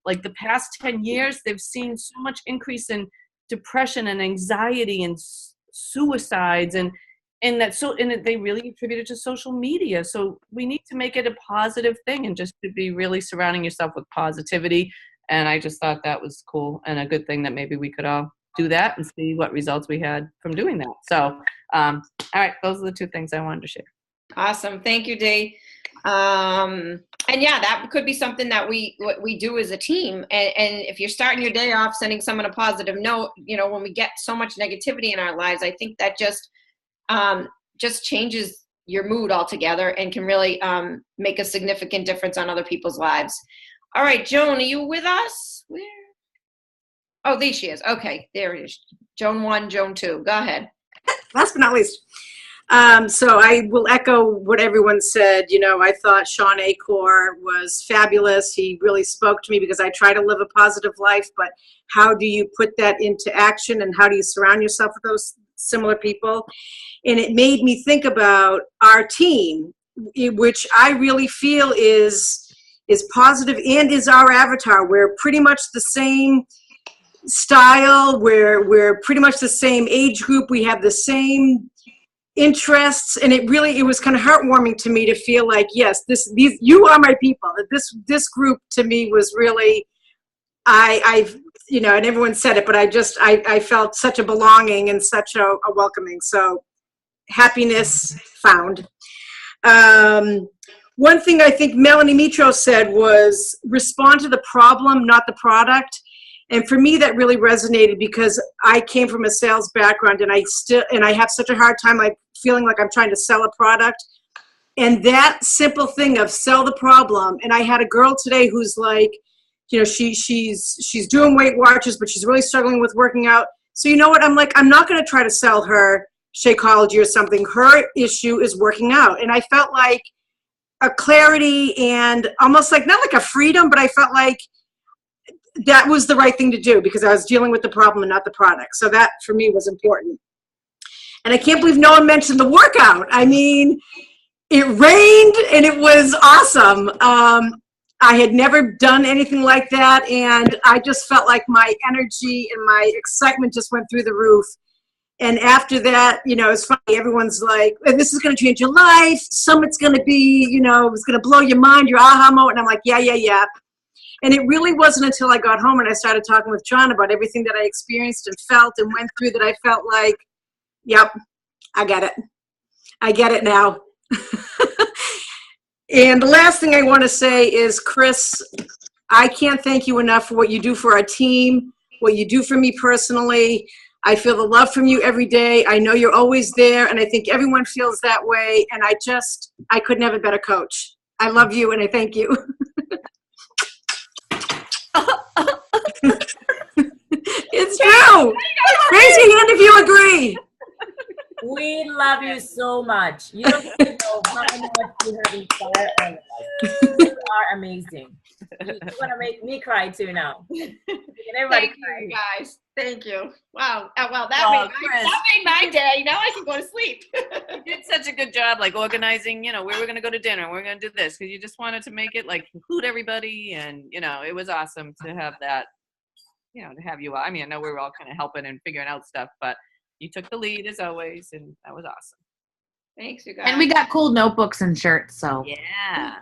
like the past 10 years, they've seen so much increase in depression and anxiety and suicides, and they really attribute it to social media. So we need to make it a positive thing and just to be really surrounding yourself with positivity. And I just thought that was cool and a good thing that maybe we could all do that and see what results we had from doing that. So, all right, those are the two things I wanted to share. Awesome. Thank you, Dee. And yeah, that could be something that we do as a team. And if you're starting your day off sending someone a positive note, you know, when we get so much negativity in our lives, I think that just changes your mood altogether and can really make a significant difference on other people's lives. All right, Joan, are you with us? Where? Oh, there she is. Okay, there it is. Joan 1, Joan 2. Go ahead. Last but not least. So I will echo what everyone said. You know, I thought Sean Acor was fabulous. He really spoke to me because I try to live a positive life, but how do you put that into action and how do you surround yourself with those similar people? And it made me think about our team, which I really feel is positive and is our avatar. We're pretty much the same style. We're pretty much the same age group. We have the same interests, and it was kind of heartwarming to me to feel like, yes, these you are my people. That this group to me was really, I've you know, and everyone said it, but I felt such a belonging and such a welcoming. So happiness found. One thing I think Melanie Mitro said was respond to the problem, not the product. And for me, that really resonated because I came from a sales background, and I have such a hard time like feeling like I'm trying to sell a product. And that simple thing of sell the problem. And I had a girl today who's like, you know, she's doing Weight Watchers, but she's really struggling with working out. So you know what? I'm like, I'm not going to try to sell her Shakeology or something. Her issue is working out. And I felt like a clarity and almost like, not like a freedom, but I felt like that was the right thing to do because I was dealing with the problem and not the product. So that for me was important. And I can't believe no one mentioned the workout. I mean, it rained and it was awesome. I had never done anything like that. And I just felt like my energy and my excitement just went through the roof. And after that, you know, it's funny. Everyone's like, this is going to change your life. Summit's going to be, you know, it's going to blow your mind, your aha moment. And I'm like, yeah. And it really wasn't until I got home and I started talking with John about everything that I experienced and felt and went through that I felt like, yep, I get it. I get it now. And the last thing I want to say is, Chris, I can't thank you enough for what you do for our team, what you do for me personally. I feel the love from you every day. I know you're always there, and I think everyone feels that way. And I couldn't have a better coach. I love you, and I thank you. It's true. Raise your hand if you agree. We love you so much. You don't even know how much you have inspired all of us. You are amazing. You're gonna make me cry too now. Everybody Thank you, guys. Thank you. Wow. Well, that made my day. Now I can go to sleep. You did such a good job, like organizing, you know, where we're going to go to dinner, we're going to do this, because you just wanted to make it like include everybody. And, you know, it was awesome to have that, you know, to have you. I mean, I know we were all kind of helping and figuring out stuff, but you took the lead as always, and that was awesome. Thanks, you guys. And we got cool notebooks and shirts, so. Yeah.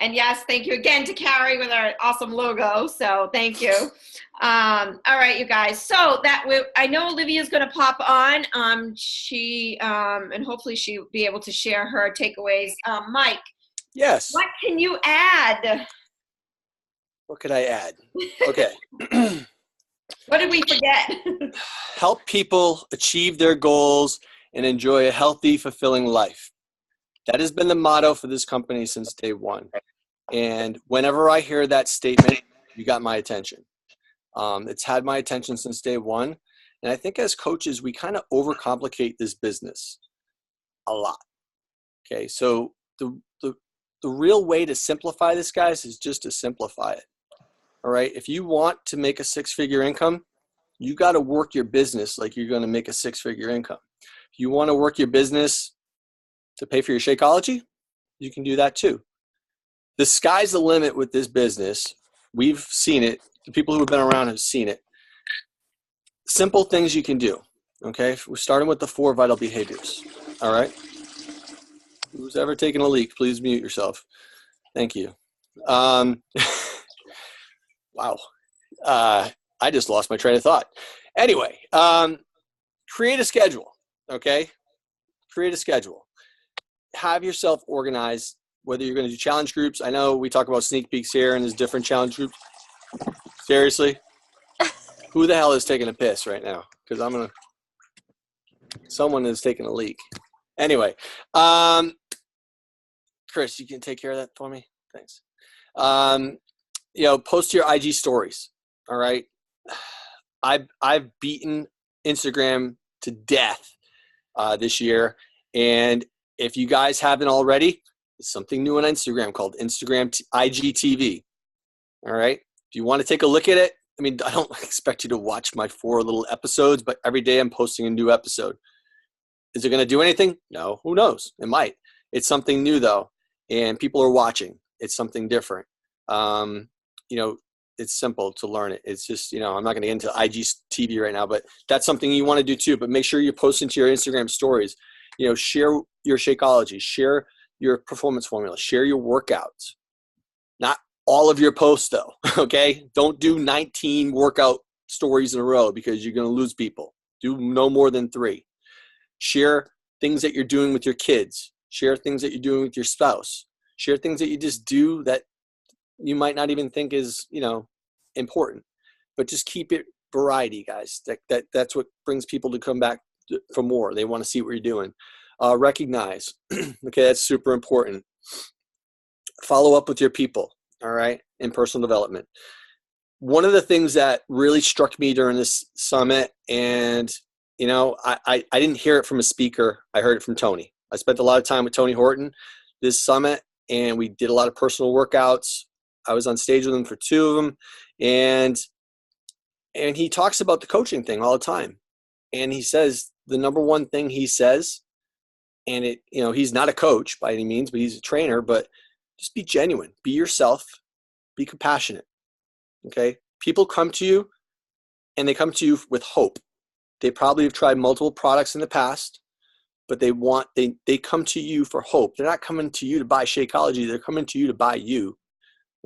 And yes, thank you again to Carrie with our awesome logo. So thank you. All right, you guys. So I know Olivia's going to pop on. And hopefully she'll be able to share her takeaways. Mike. Yes. What can you add? What could I add? Okay. What did we forget? Help people achieve their goals and enjoy a healthy, fulfilling life. That has been the motto for this company since day one. And whenever I hear that statement, you got my attention. It's had my attention since day one. And I think as coaches, we kind of overcomplicate this business a lot. Okay, so the real way to simplify this, guys, is just to simplify it. All right, if you want to make a six-figure income, you got to work your business like you're going to make a six-figure income. If you want to work your business to pay for your Shakeology, you can do that too. The sky's the limit with this business. We've seen it. The people who have been around have seen it. Simple things you can do. Okay, we're starting with the 4 vital behaviors. All right. Who's ever taken a leak, please mute yourself. Thank you. Wow. I just lost my train of thought. Anyway, create a schedule. Okay, create a schedule. Have yourself organized. Whether you're going to do challenge groups. I know we talk about sneak peeks here and there's different challenge groups. Seriously? Who the hell is taking a piss right now? Because someone is taking a leak. Anyway, Chris, you can take care of that for me? Thanks. Post your IG stories. All right. I've beaten Instagram to death this year. And if you guys haven't already, something new on Instagram called Instagram IGTV. All right. If you want to take a look at it, I mean, I don't expect you to watch my 4 little episodes, but every day I'm posting a new episode. Is it going to do anything? No. Who knows? It might. It's something new though, and people are watching. It's something different. It's simple to learn it. It's just, I'm not going to get into IGTV right now, but that's something you want to do too. But make sure you're posting to your Instagram stories. Share your Shakeology, share your performance formula, share your workouts. Not all of your posts though, okay? Don't do 19 workout stories in a row because you're going to lose people. Do no more than 3. Share things that you're doing with your kids. Share things that you're doing with your spouse. Share things that you just do that you might not even think is, important. But just keep it variety, guys. That's what brings people to come back for more. They want to see what you're doing. Recognize. Okay, that's super important. Follow up with your people, all right, in personal development. One of the things that really struck me during this summit, and, I didn't hear it from a speaker. I heard it from Tony. I spent a lot of time with Tony Horton this summit, and we did a lot of personal workouts. I was on stage with him for 2 of them, and he talks about the coaching thing all the time. And he says the number one thing he says, and he's not a coach by any means, but he's a trainer, but just be genuine, be yourself, be compassionate. Okay. People come to you and they come to you with hope. They probably have tried multiple products in the past, but they come to you for hope. They're not coming to you to buy Shakeology. They're coming to you to buy you.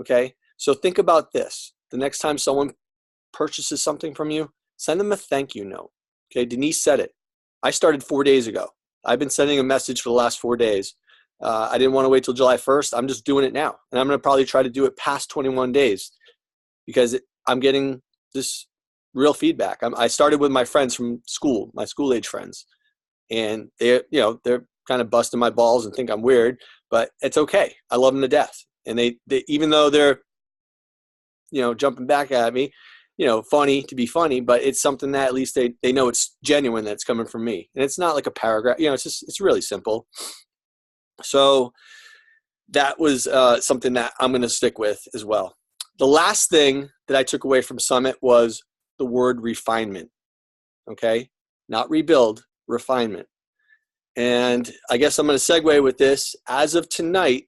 Okay. So think about this. The next time someone purchases something from you, send them a thank you note. Okay. Denise said it. I started 4 days ago. I've been sending a message for the last 4 days. I didn't want to wait till July 1st. I'm just doing it now. And I'm going to probably try to do it past 21 days because I'm getting this real feedback. I started with my friends from school, my school age friends, and they're kind of busting my balls and think I'm weird, but it's okay. I love them to death. And they even though they're, jumping back at me, funny to be funny, but it's something that at least they know it's genuine, that's coming from me. And it's not like a paragraph, it's really simple. So that was something that I'm going to stick with as well. The last thing that I took away from Summit was the word refinement. Okay. Not rebuild, refinement. And I guess I'm going to segue with this. As of tonight,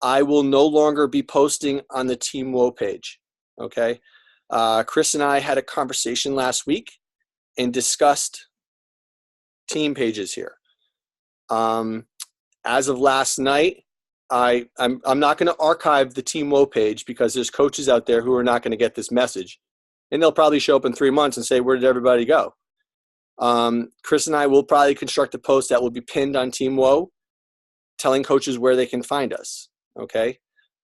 I will no longer be posting on the Team Woe page. Okay. Chris and I had a conversation last week and discussed team pages here. As of last night, I'm not going to archive the Team Woe page because there's coaches out there who are not going to get this message, and they'll probably show up in 3 months and say, "Where did everybody go?" Chris and I will probably construct a post that will be pinned on Team Woe, telling coaches where they can find us. Okay.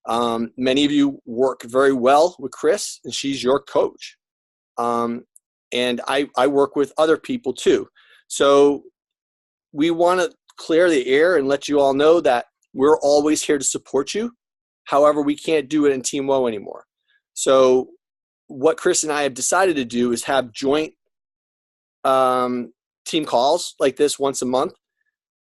Many of you work very well with Chris, and she's your coach. And I work with other people too. So we want to clear the air and let you all know that we're always here to support you. However, we can't do it in Team Woe anymore. So what Chris and I have decided to do is have joint team calls like this once a month.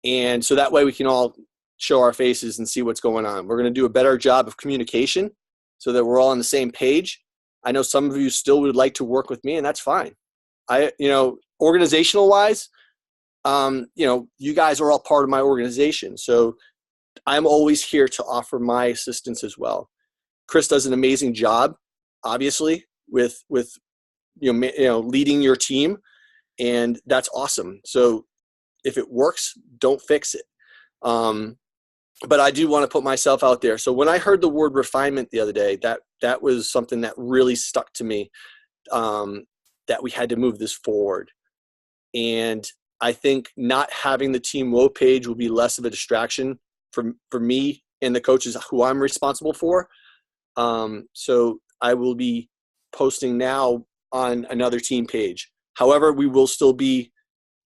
And so that way we can all show our faces and see what's going on. We're going to do a better job of communication so that we're all on the same page. I know some of you still would like to work with me, and that's fine. Organizational wise, you guys are all part of my organization. So I'm always here to offer my assistance as well. Chris does an amazing job, obviously, with leading your team, and that's awesome. So if it works, don't fix it. But I do want to put myself out there. So when I heard the word refinement the other day, that was something that really stuck to me, that we had to move this forward. And I think not having the Team Woe page will be less of a distraction for me and the coaches who I'm responsible for. So I will be posting now on another team page. However, we will still be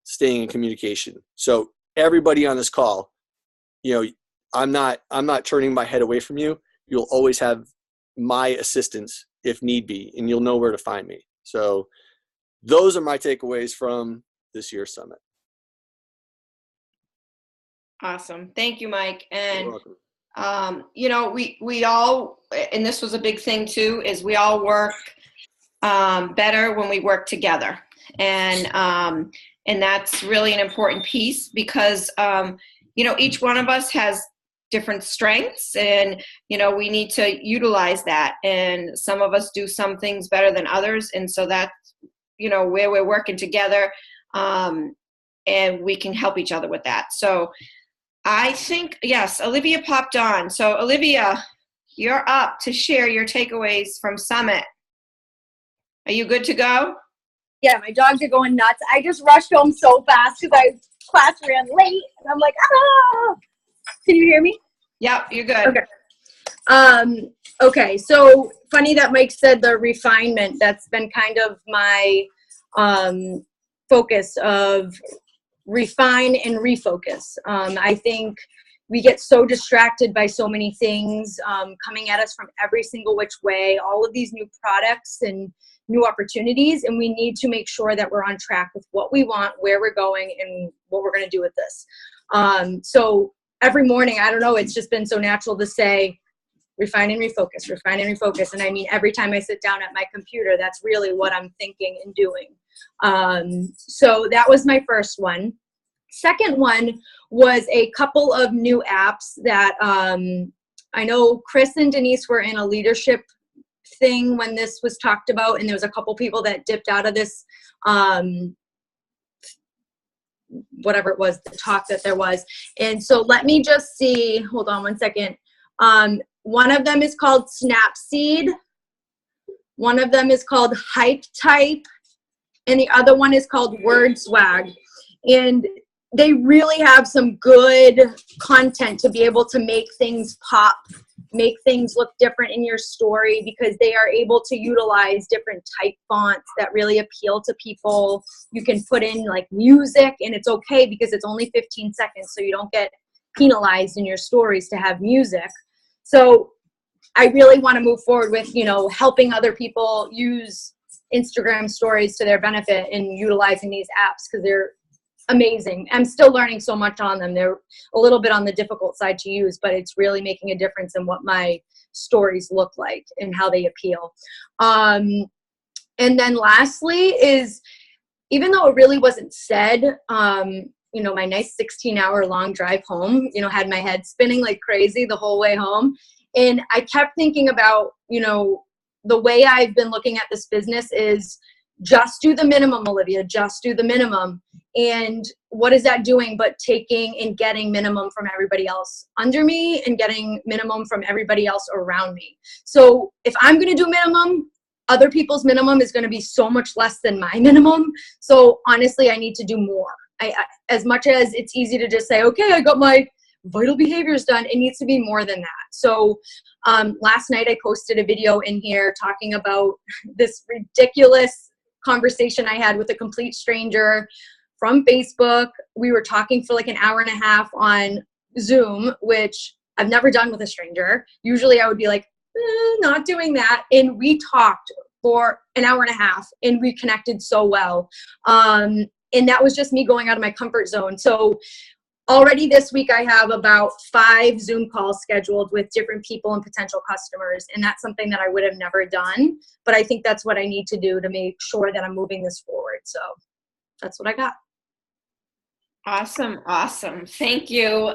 staying in communication. So everybody on this call, I'm not turning my head away from you. You'll always have my assistance if need be, and you'll know where to find me. So those are my takeaways from this year's summit. Awesome. Thank you, Mike. You're And, welcome. we all, and this was a big thing too, is we all work better when we work together. And that's really an important piece because, each one of us has different strengths and, we need to utilize that. And some of us do some things better than others. And so that's, where we're working together, and we can help each other with that. So I think, yes, Olivia popped on. So Olivia, you're up to share your takeaways from Summit. Are you good to go? Yeah, my dogs are going nuts. I just rushed home so fast because class ran late, and I'm like, ah! Can you hear me? Yep, you're good. Okay. Okay, so funny that Mike said the refinement. That's been kind of my focus of refine and refocus. I think we get so distracted by so many things coming at us from every single which way, all of these new products and new opportunities, and we need to make sure that we're on track with what we want, where we're going, and what we're going to do with this. So every morning, I don't know, it's just been so natural to say, refine and refocus, refine and refocus. And I mean, every time I sit down at my computer, that's really what I'm thinking and doing. So that was my first one. Second one was a couple of new apps that I know Chris and Denise were in a leadership thing when this was talked about, and there was a couple people that dipped out of this, whatever it was, the talk that there was. And so let me just see, hold on one second. One of them is called Snapseed. One of them is called Hype Type. And the other one is called WordSwag. And they really have some good content to be able to make things pop, make things look different in your story, because they are able to utilize different type fonts that really appeal to people. You can put in like music, and it's okay because it's only 15 seconds, so you don't get penalized in your stories to have music. So I really want to move forward with, helping other people use Instagram stories to their benefit and utilizing these apps because they're amazing. I'm still learning so much on them. They're a little bit on the difficult side to use, but it's really making a difference in what my stories look like and how they appeal. And then lastly is, even though it really wasn't said, my nice 16-hour long drive home, had my head spinning like crazy the whole way home. And I kept thinking about, the way I've been looking at this business is just do the minimum, Olivia, just do the minimum. And what is that doing but taking and getting minimum from everybody else under me and getting minimum from everybody else around me. So if I'm going to do minimum, other people's minimum is going to be so much less than my minimum. So honestly, I need to do more. I as much as it's easy to just say, okay, I got my vital behaviors done, it needs to be more than that. So last night I posted a video in here talking about this ridiculous conversation I had with a complete stranger from Facebook. We were talking for like an hour and a half on Zoom, which I've never done with a stranger. Usually I would be like, not doing that. And we talked for an hour and a half and we connected so well. And that was just me going out of my comfort zone. So already this week I have about 5 Zoom calls scheduled with different people and potential customers. And that's something that I would have never done. But I think that's what I need to do to make sure that I'm moving this forward. So that's what I got. Awesome. Awesome. Thank you.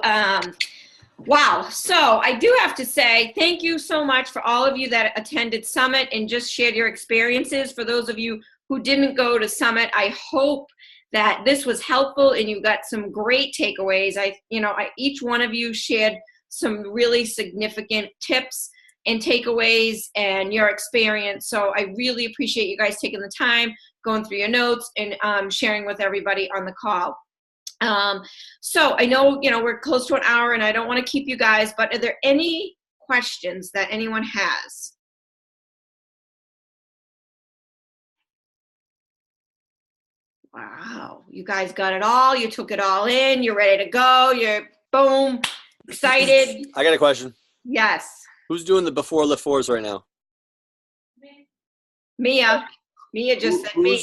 Wow. So I do have to say thank you so much for all of you that attended Summit and just shared your experiences. For those of you who didn't go to Summit, I hope that this was helpful and you got some great takeaways. Each one of you shared some really significant tips and takeaways and your experience. So I really appreciate you guys taking the time, going through your notes and sharing with everybody on the call. So I know, we're close to an hour and I don't want to keep you guys, but are there any questions that anyone has? Wow, you guys got it all. You took it all in. You're ready to go. You're boom, excited. I got a question. Yes. Who's doing the before lift fours right now? Mia. Mia just said me.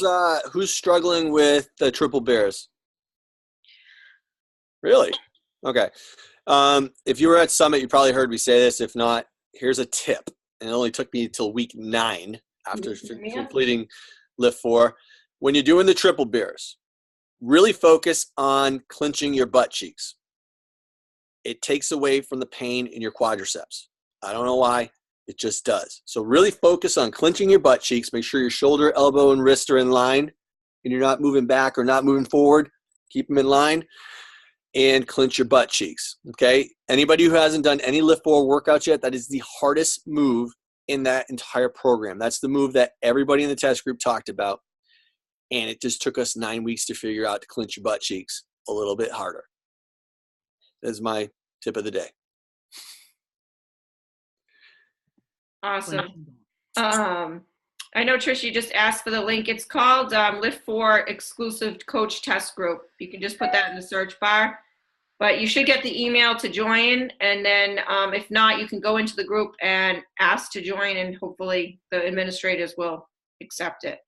Who's struggling with the triple bears? Really? Okay. If you were at Summit, you probably heard me say this. If not, here's a tip. And it only took me till week 9 after completing lift 4. When you're doing the triple bears, really focus on clenching your butt cheeks. It takes away from the pain in your quadriceps. I don't know why. It just does. So really focus on clenching your butt cheeks. Make sure your shoulder, elbow, and wrist are in line and you're not moving back or not moving forward. Keep them in line. And clench your butt cheeks, okay? Anybody who hasn't done any lift 4 workouts yet, that is the hardest move in that entire program. That's the move that everybody in the test group talked about. And it just took us 9 weeks to figure out to clench your butt cheeks a little bit harder. That's my tip of the day. Awesome. I know, Trish, you just asked for the link. It's called Lift 4 Exclusive Coach Test Group. You can just put that in the search bar. But you should get the email to join. And then if not, you can go into the group and ask to join. And hopefully the administrators will accept it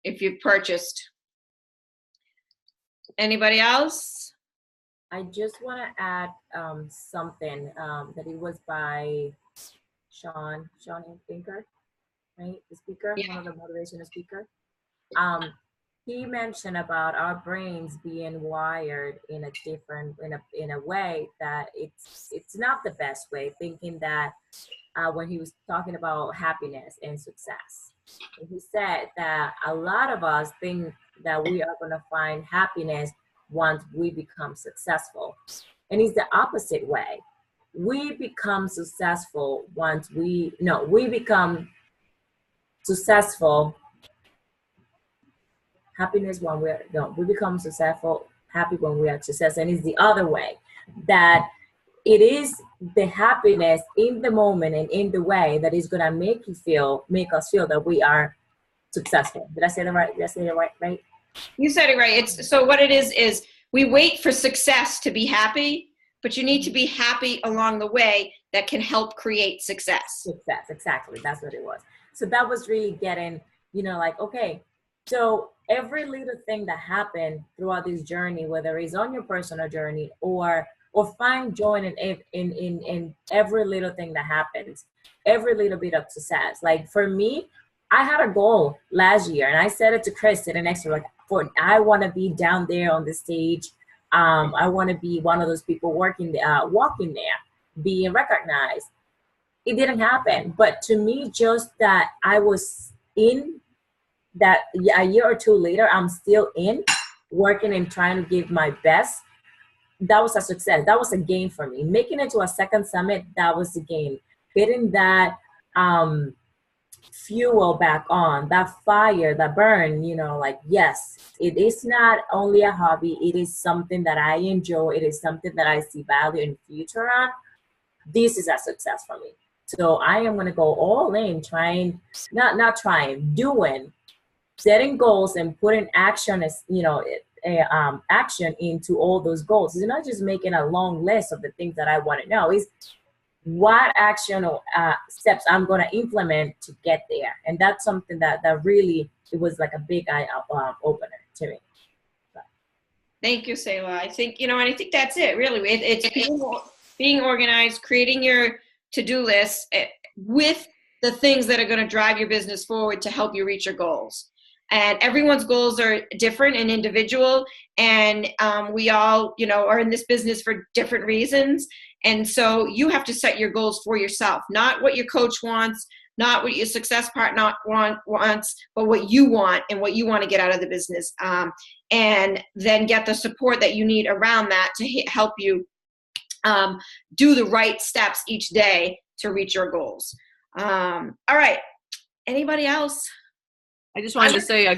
if you've purchased. Anybody else? I just want to add something that it was by Sean Thinker. Right, the speaker, yeah. One of the motivational speaker. He mentioned about our brains being wired in a way that it's not the best way. Thinking that when he was talking about happiness and success, and he said that a lot of us think that we are going to find happiness once we become successful, and it's the opposite way. We become successful once we become successful happiness when we become successful happy when we are success, and it's the other way, that it is the happiness in the moment and in the way that is going to make us feel that we are successful. Did I say that right? You said it right. So what it is we wait for success to be happy, but you need to be happy along the way that can help create success. Success, exactly. That's what it was. So that was really getting, okay, so every little thing that happened throughout this journey, whether it's on your personal journey or find joy in every little thing that happens, every little bit of success. Like for me, I had a goal last year and I said it to Chris sitting next to me, I want to be down there on the stage. I want to be one of those people walking there, being recognized. It didn't happen. But to me, just that I was in that a year or two later, I'm still in working and trying to give my best. That was a success. That was a gain for me. Making it to a second summit, that was the gain. Getting that fuel back on, that fire, that burn, yes, it is not only a hobby. It is something that I enjoy. It is something that I see value in the future on. this is a success for me. So I am going to go all in, doing, setting goals and putting action as, action into all those goals. It's not just making a long list of the things that I want to know. It's what action or steps I'm going to implement to get there. And that's something that really, it was like a big eye opener to me. Thank you, Selah. I think, and I think that's it, really. It's being organized, creating your to-do list with the things that are going to drive your business forward to help you reach your goals. And everyone's goals are different and individual. And we all, are in this business for different reasons. And so you have to set your goals for yourself, not what your coach wants, not what your success partner wants, but what you want and what you want to get out of the business. And then get the support that you need around that to help you do the right steps each day to reach your goals. All right. Anybody else? I just wanted to say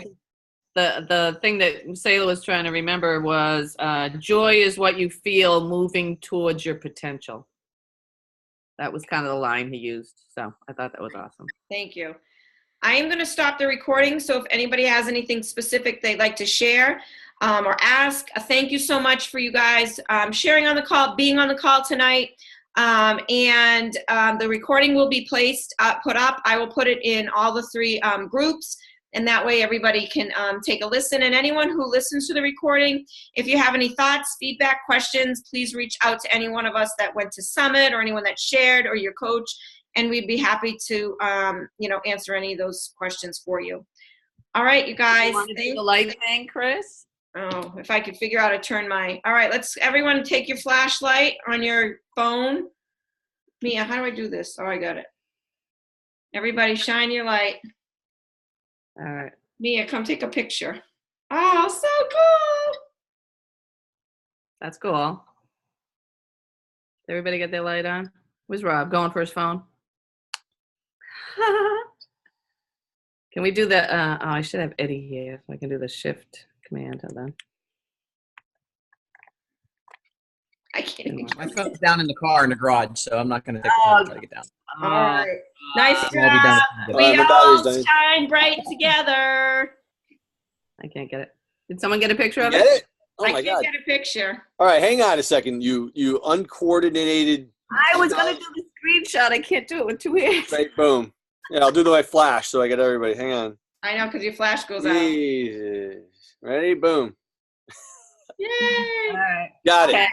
the thing that Selah was trying to remember was joy is what you feel moving towards your potential. That was kind of the line he used. So I thought that was awesome. Thank you. I am going to stop the recording. So if anybody has anything specific they'd like to share or ask, thank you so much for you guys sharing on the call, being on the call tonight. And the recording will be put up. I will put it in all the 3 groups. And that way everybody can take a listen. And anyone who listens to the recording, if you have any thoughts, feedback, questions, please reach out to any one of us that went to Summit or anyone that shared or your coach. And we'd be happy to, answer any of those questions for you. All right, you guys. You want to do the light thing, Chris? Oh, if I could figure out how to turn all right, let's everyone take your flashlight on your phone. Mia, how do I do this? Oh, I got it. Everybody shine your light. All right. Mia, come take a picture. Oh, so cool. That's cool. Everybody get their light on? Where's Rob? Going for his phone? Can we do the, I should have Eddie here. If I can do the shift command. Hold on. I can't. My phone's down in the car in the garage, so I'm not going to take the time to take it down. All right. Nice I'll be done job. with We my all battery's dying. shine bright together. I can't get it. Did someone get a picture of Get it? Oh I my can't God. get a picture. All right, hang on a second. You uncoordinated. I was going to do the screenshot. I can't do it with 2 hands. Right, boom. Yeah, I'll do my flash so I get everybody. Hang on. I know, because your flash goes out. Jesus. Ready? Boom. Yay. All right. Got it. Okay.